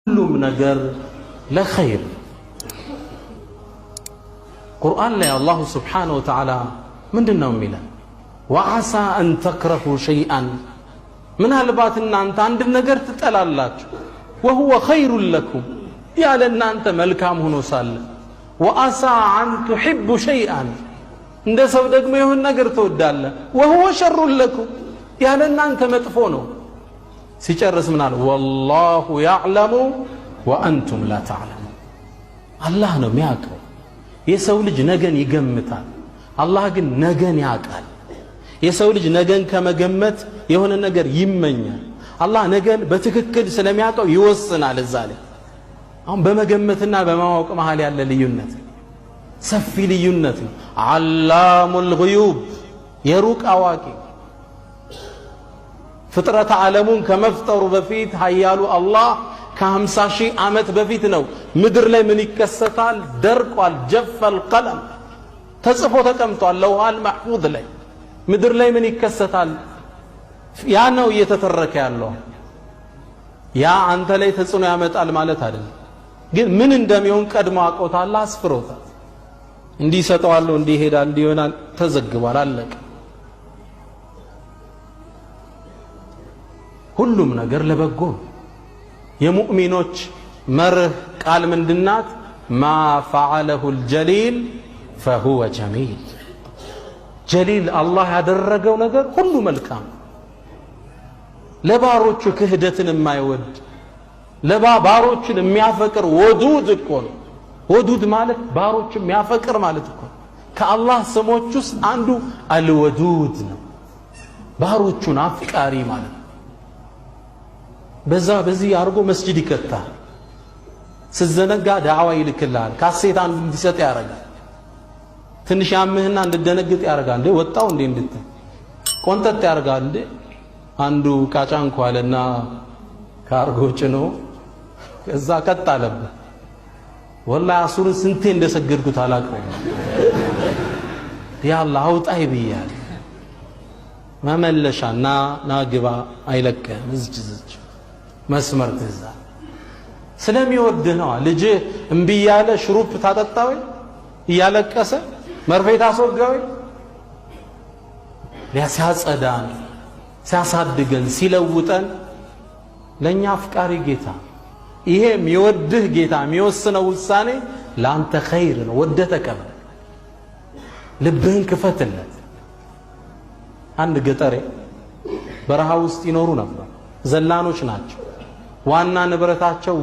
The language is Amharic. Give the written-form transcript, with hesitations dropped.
ሁሉም ነገር ለኸይር ቁርአን ላይ አላሁ ስብሓነሁ ወተዓላ ምንድነው የሚለው? ወዓሳ አን ተክረሁ ሸይአን ምናልባት እናንተ አንድ ነገር ትጠላላችሁ ወሁወ ኸይሩን ለኩም ያለ እናንተ መልካም ሆኖ ሳለ ወዓሳ አን ቱሒቡ ሸይአን እንደ ሰው ደግሞ የሆነ ነገር ትወዳለህ ወሁወ ሸሩን ለኩም ያለ እናንተ መጥፎ ነው። ሲጨርስ ምናል? ወላሁ ያዕለሙ ወአንቱም ላ ተዕለሙን። አላህ ነው የሚያውቀው። የሰው ልጅ ነገን ይገምታል፣ አላህ ግን ነገን ያውቃል። የሰው ልጅ ነገን ከመገመት የሆነ ነገር ይመኛል፣ አላህ ነገን በትክክል ስለሚያውቀው ይወስናል። እዛ ላይ አሁን በመገመትና በማወቅ መሃል ያለ ልዩነት ሰፊ ልዩነት ነው። ዓላሙል ጉዩብ የሩቅ አዋቂ ፍጥረት ዓለሙን ከመፍጠሩ በፊት ኃያሉ አላህ ከ50 ሺህ ዓመት በፊት ነው ምድር ላይ ምን ይከሰታል ደርቋል። ጀፈል ቀለም ተጽፎ ተቀምጧል ለውሃል መሕፉዝ ላይ ምድር ላይ ምን ይከሰታል ያ ነው እየተተረከ ያለው። ያ አንተ ላይ ተጽዕኖ ያመጣል ማለት አይደለም፣ ግን ምን እንደሚሆን ቀድሞ አውቆታል፣ አስፍሮታል። እንዲህ ሰጠዋለሁ፣ እንዲህ ይሄዳል፣ እንዲህ ይሆናል፣ ተዘግቧል፣ አለቀ። ሁሉም ነገር ለበጎ። የሙእሚኖች መርህ ቃል ምንድናት? ማ ፈዓለሁ ልጀሊል ፈሁወ ጀሚል። ጀሊል አላህ ያደረገው ነገር ሁሉ መልካም። ለባሮቹ ክህደትን የማይወድ ለባሮችን የሚያፈቅር ወዱድ እኮ ነው። ወዱድ ማለት ባሮችን የሚያፈቅር ማለት እኮ ከአላህ ስሞች ውስጥ አንዱ አልወዱድ ነው። ባሮቹን አፍቃሪ ማለት ነው። በዚህ አርጎ መስጂድ ይከታል። ስዘነጋ ዳዕዋ ይልክልሃል። ካሴት አንዱ እንዲሰጥ ያደርጋል። ትንሽ ያምህና እንድደነግጥ ያደርጋል። እንዴ ወጣው እንዴ እንድትል ቆንጠጥ ያደርጋል። እንዴ አንዱ ቃጫንኳ አለና ካርጎ ጭኖ ከዛ ቀጥ አለበት። ወላሂ አሱርን ስንቴ እንደሰገድኩት አላውቀውም። ያ አላህ አውጣይ ብያለሁ። መመለሻና ናግባ አይለቀህም። እዝጅ መስመር ትዛ ስለሚወድህ ነው። ልጅ እምቢ ያለ ሽሩፕ ታጠጣው እያለቀሰ መርፌ ታስወጋው ሲያጸዳን ሲያሳድገን ሲለውጠን ለኛ አፍቃሪ ጌታ። ይሄ የሚወድህ ጌታ የሚወስነው ውሳኔ ለአንተ ኸይር ነው። ወደህ ተቀበል፣ ልብህን ክፈትለት። አንድ ገጠሬ በረሃ ውስጥ ይኖሩ ነበር። ዘላኖች ናቸው። ዋና ንብረታቸው